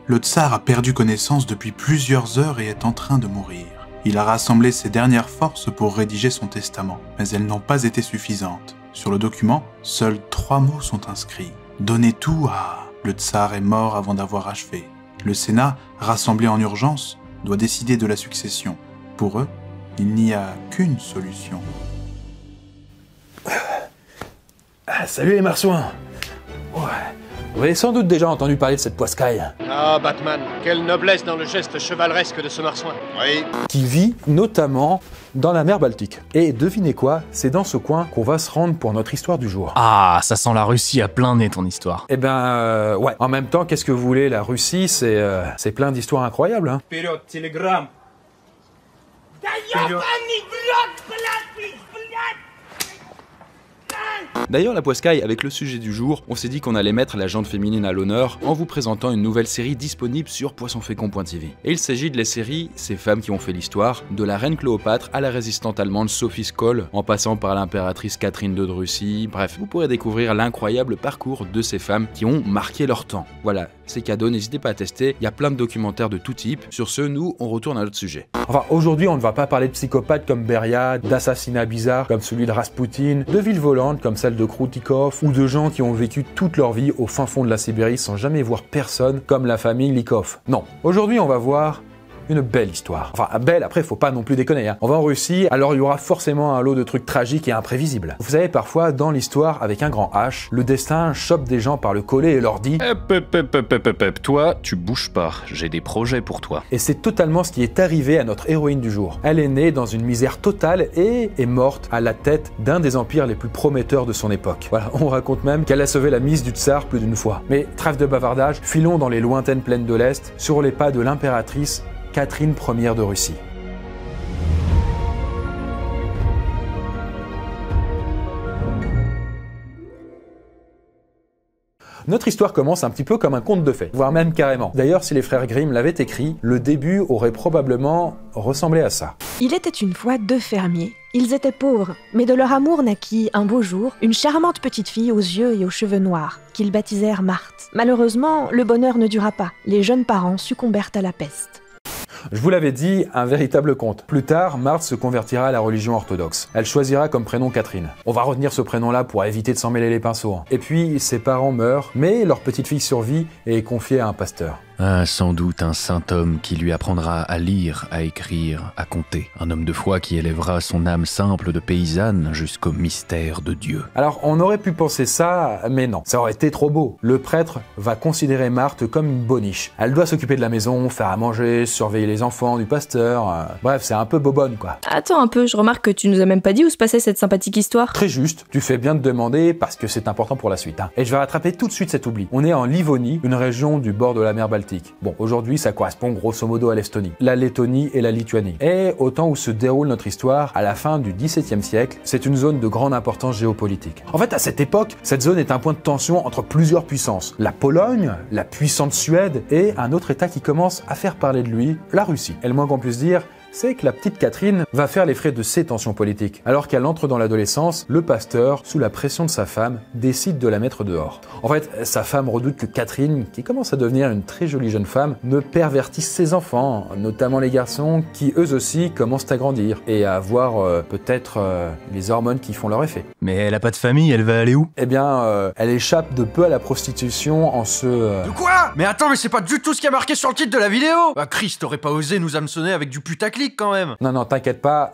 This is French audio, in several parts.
Le tsar a perdu connaissance depuis plusieurs heures et est en train de mourir. Il a rassemblé ses dernières forces pour rédiger son testament, mais elles n'ont pas été suffisantes. Sur le document, seuls 3 mots sont inscrits. Donnez tout à... Le tsar est mort avant d'avoir achevé. Le Sénat, rassemblé en urgence, doit décider de la succession. Pour eux, il n'y a qu'une solution. Salut les marsouins. Ouais. Vous avez sans doute déjà entendu parler de cette poiscaille. Ah, Batman, quelle noblesse dans le geste chevaleresque de ce marsouin. Oui. Qui vit notamment dans la mer Baltique. Et devinez quoi, c'est dans ce coin qu'on va se rendre pour notre histoire du jour. Ah, ça sent la Russie à plein nez ton histoire. Eh ben, ouais. En même temps, qu'est-ce que vous voulez, la Russie, c'est plein d'histoires incroyables, hein. Вперед, телеграм! D'ailleurs, la Poiscaille, avec le sujet du jour, on s'est dit qu'on allait mettre la jante féminine à l'honneur en vous présentant une nouvelle série disponible sur poissonfécond.tv. Et il s'agit de la série Ces femmes qui ont fait l'histoire, de la reine Cléopâtre à la résistante allemande Sophie Scholl, en passant par l'impératrice Catherine II de Russie. Bref, vous pourrez découvrir l'incroyable parcours de ces femmes qui ont marqué leur temps. Voilà, c'est cadeau, n'hésitez pas à tester, il y a plein de documentaires de tout type. Sur ce, nous, on retourne à notre sujet. Enfin, aujourd'hui, on ne va pas parler de psychopathes comme Beria, d'assassinats bizarres comme celui de Raspoutine, de villes volantes comme celle de Kroutikov, ou de gens qui ont vécu toute leur vie au fin fond de la Sibérie sans jamais voir personne comme la famille Likov. Non, aujourd'hui, on va voir une belle histoire. Enfin, belle, après, faut pas non plus déconner, hein. On va en Russie, alors il y aura forcément un lot de trucs tragiques et imprévisibles. Vous savez, parfois, dans l'histoire, avec un grand H, le destin chope des gens par le collet et leur dit « Toi, tu bouges pas, j'ai des projets pour toi. » Et c'est totalement ce qui est arrivé à notre héroïne du jour. Elle est née dans une misère totale et est morte à la tête d'un des empires les plus prometteurs de son époque. Voilà, on raconte même qu'elle a sauvé la mise du tsar plus d'une fois. Mais trêve de bavardage, filons dans les lointaines plaines de l'Est, sur les pas de l'impératrice Catherine Ier de Russie. Notre histoire commence un petit peu comme un conte de fées, voire même carrément. D'ailleurs, si les frères Grimm l'avaient écrit, le début aurait probablement ressemblé à ça. Il était une fois 2 fermiers. Ils étaient pauvres, mais de leur amour naquit, un beau jour, une charmante petite fille aux yeux et aux cheveux noirs, qu'ils baptisèrent Marthe. Malheureusement, le bonheur ne dura pas. Les jeunes parents succombèrent à la peste. Je vous l'avais dit, un véritable conte. Plus tard, Marthe se convertira à la religion orthodoxe. Elle choisira comme prénom Catherine. On va retenir ce prénom-là pour éviter de s'en mêler les pinceaux, hein. Et puis, ses parents meurent, mais leur petite fille survit et est confiée à un pasteur. Ah, sans doute un saint homme qui lui apprendra à lire, à écrire, à compter. Un homme de foi qui élèvera son âme simple de paysanne jusqu'au mystère de Dieu. Alors, on aurait pu penser ça, mais non. Ça aurait été trop beau. Le prêtre va considérer Marthe comme une boniche. Elle doit s'occuper de la maison, faire à manger, surveiller les enfants du pasteur. Bref, c'est un peu bobonne, quoi. Attends un peu, je remarque que tu nous as même pas dit où se passait cette sympathique histoire. Très juste. Tu fais bien de demander parce que c'est important pour la suite, hein. Et je vais rattraper tout de suite cet oubli. On est en Livonie, une région du bord de la mer Baltique. Bon, aujourd'hui, ça correspond grosso modo à l'Estonie, la Lettonie et la Lituanie. Et au temps où se déroule notre histoire, à la fin du XVIIe siècle, c'est une zone de grande importance géopolitique. En fait, à cette époque, cette zone est un point de tension entre plusieurs puissances. La Pologne, la puissante Suède et un autre État qui commence à faire parler de lui, la Russie. Et le moins qu'on puisse dire, c'est que la petite Catherine va faire les frais de ces tensions politiques. Alors qu'elle entre dans l'adolescence, le pasteur, sous la pression de sa femme, décide de la mettre dehors. En fait, sa femme redoute que Catherine, qui commence à devenir une très jolie jeune femme, ne pervertisse ses enfants, notamment les garçons qui eux aussi commencent à grandir et à avoir peut-être les hormones qui font leur effet. Mais elle a pas de famille, elle va aller où? Eh bien, elle échappe de peu à la prostitution en se... De quoi? Mais attends, mais c'est pas du tout ce qui a marqué sur le titre de la vidéo! Bah Chris, t'aurais pas osé nous hameçonner avec du putaclic quand même! Non, t'inquiète pas,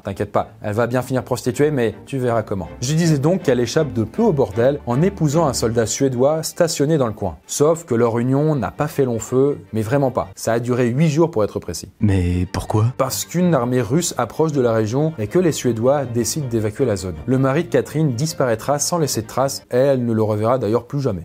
t'inquiète pas, elle va bien finir prostituée, mais tu verras comment. Je disais donc qu'elle échappe de peu au bordel en épousant un soldat suédois stationné dans le coin. Sauf que leur union n'a pas fait long feu, mais vraiment pas. Ça a duré 8 jours pour être précis. Mais pourquoi? Parce qu'une armée russe approche de la région et que les Suédois décident d'évacuer la zone. Le mari de Catherine disparaîtra sans laisser de traces et elle ne le reverra d'ailleurs plus jamais.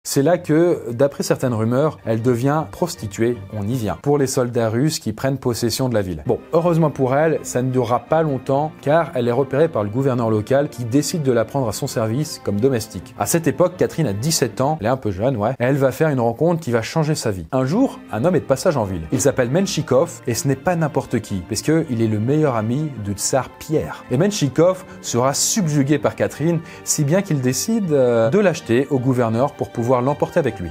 C'est là que, d'après certaines rumeurs, elle devient prostituée, on y vient, pour les soldats russes qui prennent possession de la ville. Bon, heureusement pour elle, ça ne durera pas longtemps car elle est repérée par le gouverneur local qui décide de la prendre à son service comme domestique. À cette époque, Catherine a 17 ans, elle est un peu jeune, ouais, et elle va faire une rencontre qui va changer sa vie. Un jour, un homme est de passage en ville. Il s'appelle Menchikov et ce n'est pas n'importe qui, parce qu'il est le meilleur ami du tsar Pierre. Et Menchikov sera subjugué par Catherine, si bien qu'il décide de l'acheter au gouverneur pour pouvoir l'emporter avec lui.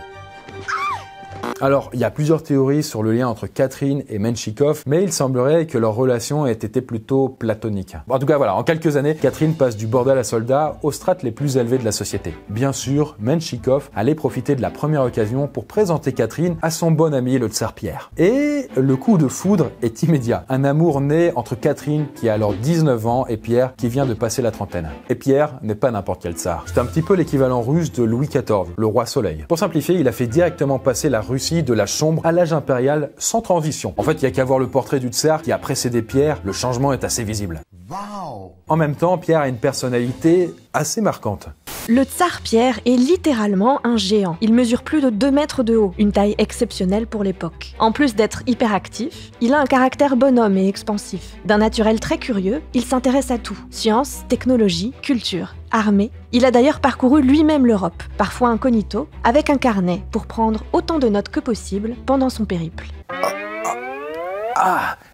Alors, il y a plusieurs théories sur le lien entre Catherine et Menshikov, mais il semblerait que leur relation ait été plutôt platonique. En tout cas, voilà, en quelques années, Catherine passe du bordel à soldat aux strates les plus élevées de la société. Bien sûr, Menshikov allait profiter de la première occasion pour présenter Catherine à son bon ami le tsar Pierre. Et le coup de foudre est immédiat. Un amour naît entre Catherine, qui a alors 19 ans, et Pierre, qui vient de passer la trentaine. Et Pierre n'est pas n'importe quel tsar. C'est un petit peu l'équivalent russe de Louis XIV, le roi Soleil. Pour simplifier, il a fait directement passer la Russie de l'âge sombre à l'âge impérial sans transition. En fait, il n'y a qu'à voir le portrait du tsar qui a précédé Pierre, le changement est assez visible. Wow. En même temps, Pierre a une personnalité assez marquante. Le tsar Pierre est littéralement un géant. Il mesure plus de 2 mètres de haut, une taille exceptionnelle pour l'époque. En plus d'être hyperactif, il a un caractère bonhomme et expansif. D'un naturel très curieux, il s'intéresse à tout. Science, technologie, culture, armée. Il a d'ailleurs parcouru lui-même l'Europe, parfois incognito, avec un carnet pour prendre autant de notes que possible pendant son périple.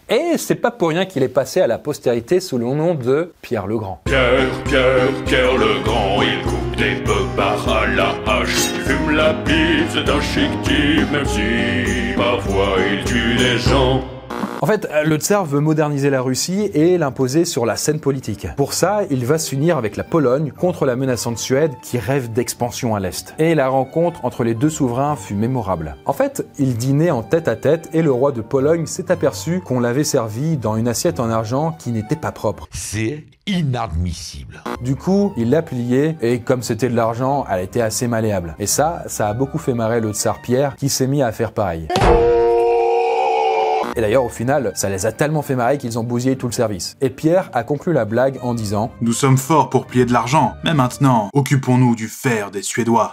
Et c'est pas pour rien qu'il est passé à la postérité sous le nom de Pierre le Grand. Pierre le Grand, il coupe des beubards à la hache. Il fume la pisse d'un chic type, même si parfois il tue des gens. En fait, le tsar veut moderniser la Russie et l'imposer sur la scène politique. Pour ça, il va s'unir avec la Pologne contre la menaçante Suède qui rêve d'expansion à l'Est. Et la rencontre entre les deux souverains fut mémorable. En fait, ils dînaient en tête-à-tête et le roi de Pologne s'est aperçu qu'on l'avait servi dans une assiette en argent qui n'était pas propre. C'est inadmissible. Du coup, il l'a pliée et comme c'était de l'argent, elle était assez malléable. Et ça a beaucoup fait marrer le tsar Pierre qui s'est mis à faire pareil. Et d'ailleurs, au final, ça les a tellement fait marrer qu'ils ont bousillé tout le service. Et Pierre a conclu la blague en disant « Nous sommes forts pour plier de l'argent, mais maintenant, occupons-nous du fer des Suédois. »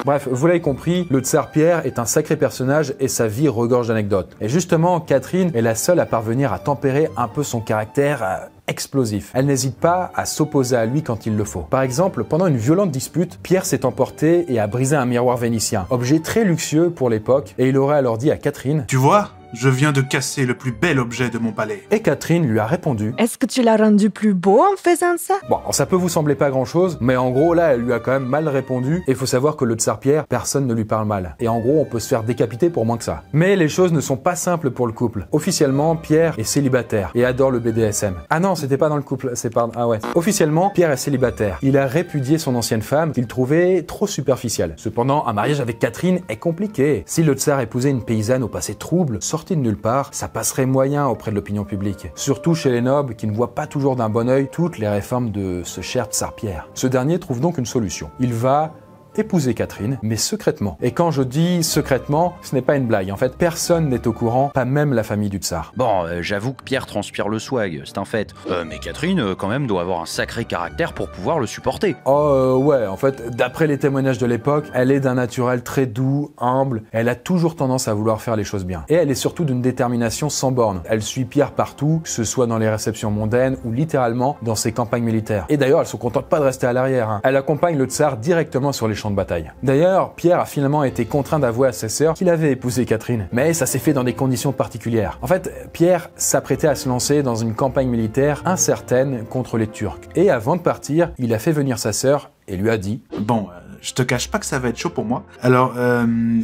Bref, vous l'avez compris, le tsar Pierre est un sacré personnage et sa vie regorge d'anecdotes. Et justement, Catherine est la seule à parvenir à tempérer un peu son caractère explosif. Elle n'hésite pas à s'opposer à lui quand il le faut. Par exemple, pendant une violente dispute, Pierre s'est emporté et a brisé un miroir vénitien, objet très luxueux pour l'époque, et il aurait alors dit à Catherine « Tu vois ? Je viens de casser le plus bel objet de mon palais. » Et Catherine lui a répondu « Est-ce que tu l'as rendu plus beau en faisant ça ?» Bon, ça peut vous sembler pas grand-chose, mais en gros, là, elle lui a quand même mal répondu, et il faut savoir que le tsar Pierre, personne ne lui parle mal. Et en gros, on peut se faire décapiter pour moins que ça. Mais les choses ne sont pas simples pour le couple. Officiellement, Pierre est célibataire et adore le BDSM. Ah non, c'était pas dans le couple, c'est pas... Ah ouais. Officiellement, Pierre est célibataire. Il a répudié son ancienne femme qu'il trouvait trop superficielle. Cependant, un mariage avec Catherine est compliqué. Si le tsar épousait une paysanne au passé trouble, sortie de nulle part, ça passerait moyen auprès de l'opinion publique. Surtout chez les nobles qui ne voient pas toujours d'un bon œil toutes les réformes de ce cher tsar Pierre. Ce dernier trouve donc une solution. Il va épouser Catherine, mais secrètement. Et quand je dis secrètement, ce n'est pas une blague. En fait, personne n'est au courant, pas même la famille du tsar. Bon, j'avoue que Pierre transpire le swag, c'est un fait. Mais Catherine, quand même, doit avoir un sacré caractère pour pouvoir le supporter. Ouais, en fait, d'après les témoignages de l'époque, elle est d'un naturel très doux, humble, elle a toujours tendance à vouloir faire les choses bien. Et elle est surtout d'une détermination sans borne. Elle suit Pierre partout, que ce soit dans les réceptions mondaines ou littéralement dans ses campagnes militaires. Et d'ailleurs, elle se contente pas de rester à l'arrière, hein. Elle accompagne le tsar directement sur les champs de bataille. D'ailleurs, Pierre a finalement été contraint d'avouer à ses sœurs qu'il avait épousé Catherine, mais ça s'est fait dans des conditions particulières. En fait, Pierre s'apprêtait à se lancer dans une campagne militaire incertaine contre les Turcs. Et avant de partir, il a fait venir sa sœur et lui a dit « Bon, je te cache pas que ça va être chaud pour moi. Alors,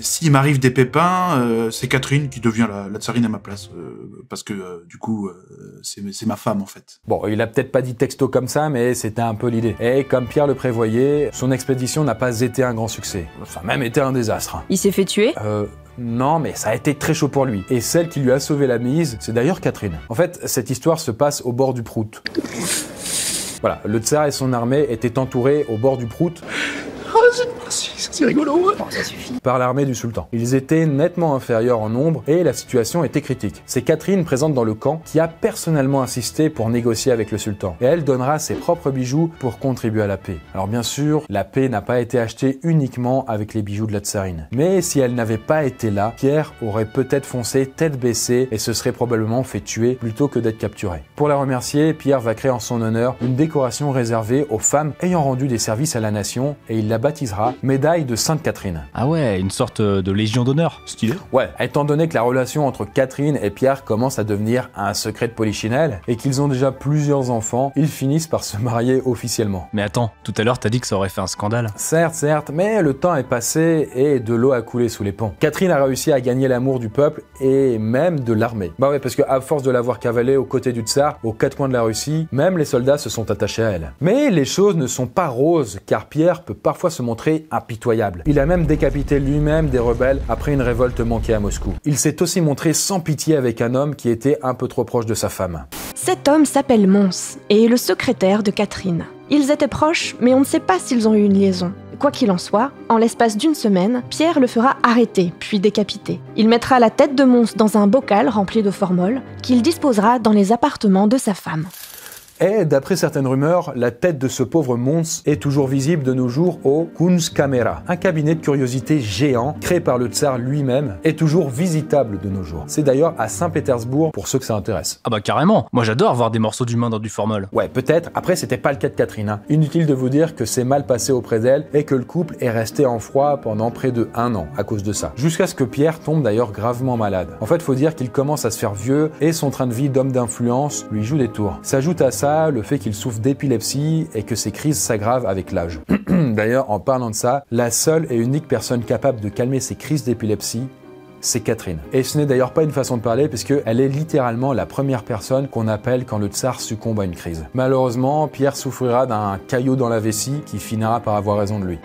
s'il m'arrive des pépins, c'est Catherine qui devient la tsarine à ma place. Parce que, du coup, c'est ma femme, en fait. » Bon, il a peut-être pas dit texto comme ça, mais c'était un peu l'idée. Et comme Pierre le prévoyait, son expédition n'a pas été un grand succès. Ça a même été un désastre. Il s'est fait tuer ? Non, mais ça a été très chaud pour lui. Et celle qui lui a sauvé la mise, c'est d'ailleurs Catherine. En fait, cette histoire se passe au bord du Prout. Voilà, le tsar et son armée étaient entourés au bord du Prout. C'est rigolo, ouais. Ça suffit. Par l'armée du sultan. Ils étaient nettement inférieurs en nombre et la situation était critique. C'est Catherine, présente dans le camp, qui a personnellement insisté pour négocier avec le sultan. Et elle donnera ses propres bijoux pour contribuer à la paix. Alors bien sûr, la paix n'a pas été achetée uniquement avec les bijoux de la tsarine. Mais si elle n'avait pas été là, Pierre aurait peut-être foncé tête baissée et se serait probablement fait tuer plutôt que d'être capturé. Pour la remercier, Pierre va créer en son honneur une décoration réservée aux femmes ayant rendu des services à la nation et il la baptisera médaille médaille de Sainte Catherine. Ah ouais, une sorte de légion d'honneur, stylé. Ouais, étant donné que la relation entre Catherine et Pierre commence à devenir un secret de polichinelle et qu'ils ont déjà plusieurs enfants, ils finissent par se marier officiellement. Mais attends, tout à l'heure t'as dit que ça aurait fait un scandale. Certes, mais le temps est passé et de l'eau a coulé sous les ponts. Catherine a réussi à gagner l'amour du peuple et même de l'armée. Bah ouais, parce qu'à force de l'avoir cavalée aux côtés du tsar, aux quatre coins de la Russie, même les soldats se sont attachés à elle. Mais les choses ne sont pas roses, car Pierre peut parfois se montrer impitoyable. Il a même décapité lui-même des rebelles après une révolte manquée à Moscou. Il s'est aussi montré sans pitié avec un homme qui était un peu trop proche de sa femme. Cet homme s'appelle Mons et est le secrétaire de Catherine. Ils étaient proches, mais on ne sait pas s'ils ont eu une liaison. Quoi qu'il en soit, en l'espace d'une semaine, Pierre le fera arrêter, puis décapiter. Il mettra la tête de Mons dans un bocal rempli de formol, qu'il disposera dans les appartements de sa femme. Et d'après certaines rumeurs, la tête de ce pauvre Mons est toujours visible de nos jours au Kunstkamera, un cabinet de curiosité géant créé par le tsar lui-même et toujours visitable de nos jours. C'est d'ailleurs à Saint-Pétersbourg pour ceux que ça intéresse. Ah bah carrément, moi j'adore voir des morceaux d'humain dans du formol. Ouais, peut-être, après c'était pas le cas de Catherine. Hein. Inutile de vous dire que c'est mal passé auprès d'elle et que le couple est resté en froid pendant près de 1 an à cause de ça. Jusqu'à ce que Pierre tombe d'ailleurs gravement malade. En fait, faut dire qu'il commence à se faire vieux et son train de vie d'homme d'influence lui joue des tours. S'ajoute à ça le fait qu'il souffre d'épilepsie et que ses crises s'aggravent avec l'âge. D'ailleurs, en parlant de ça, la seule et unique personne capable de calmer ses crises d'épilepsie, c'est Catherine. Et ce n'est d'ailleurs pas une façon de parler puisqu'elle est littéralement la première personne qu'on appelle quand le tsar succombe à une crise. Malheureusement, Pierre souffrira d'un caillot dans la vessie qui finira par avoir raison de lui.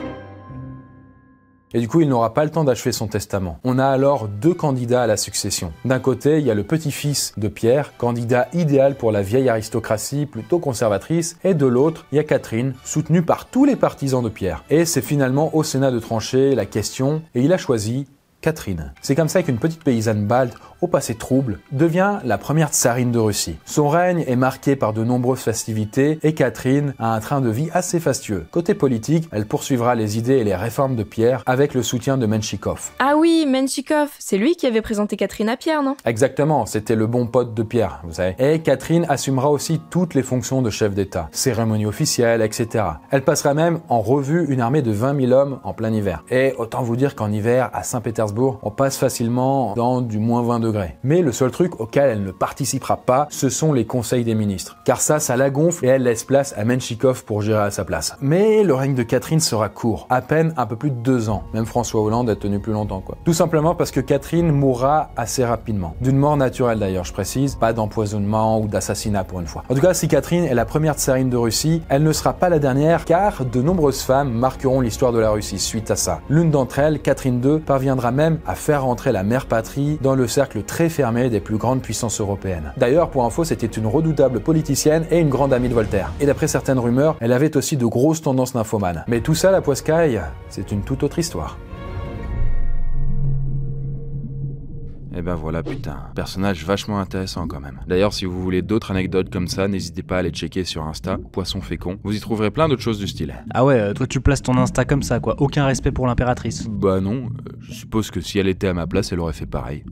Et du coup, il n'aura pas le temps d'achever son testament. On a alors 2 candidats à la succession. D'un côté, il y a le petit-fils de Pierre, candidat idéal pour la vieille aristocratie plutôt conservatrice, et de l'autre, il y a Catherine, soutenue par tous les partisans de Pierre. Et c'est finalement au Sénat de trancher la question, et il a choisi Catherine. C'est comme ça qu'une petite paysanne balte, au passé trouble, devient la première tsarine de Russie. Son règne est marqué par de nombreuses festivités et Catherine a un train de vie assez fastueux. Côté politique, elle poursuivra les idées et les réformes de Pierre avec le soutien de Menchikov. Ah oui, Menchikov, c'est lui qui avait présenté Catherine à Pierre, non? Exactement, c'était le bon pote de Pierre, vous savez. Et Catherine assumera aussi toutes les fonctions de chef d'État, cérémonie officielle, etc. Elle passera même en revue une armée de 20 000 hommes en plein hiver. Et autant vous dire qu'en hiver, à Saint-Pétersbourg, on passe facilement dans du moins 20 degrés. Mais le seul truc auquel elle ne participera pas, ce sont les conseils des ministres. Car ça la gonfle et elle laisse place à Menchikov pour gérer à sa place. Mais le règne de Catherine sera court, à peine un peu plus de 2 ans. Même François Hollande a tenu plus longtemps, quoi. Tout simplement parce que Catherine mourra assez rapidement. D'une mort naturelle d'ailleurs, je précise, pas d'empoisonnement ou d'assassinat pour une fois. En tout cas, si Catherine est la première tsarine de Russie, elle ne sera pas la dernière car de nombreuses femmes marqueront l'histoire de la Russie suite à ça. L'une d'entre elles, Catherine II, parviendra même à faire rentrer la mère patrie dans le cercle très fermé des plus grandes puissances européennes. D'ailleurs, pour info, c'était une redoutable politicienne et une grande amie de Voltaire. Et d'après certaines rumeurs, elle avait aussi de grosses tendances nymphomanes. Mais tout ça, la poiscaille, c'est une toute autre histoire. Et ben voilà, putain, personnage vachement intéressant quand même. D'ailleurs, si vous voulez d'autres anecdotes comme ça, n'hésitez pas à les checker sur Insta, Poisson Fécond. Vous y trouverez plein d'autres choses du style. Ah ouais, toi tu places ton Insta comme ça, quoi. Aucun respect pour l'impératrice. Bah non, je suppose que si elle était à ma place, elle aurait fait pareil.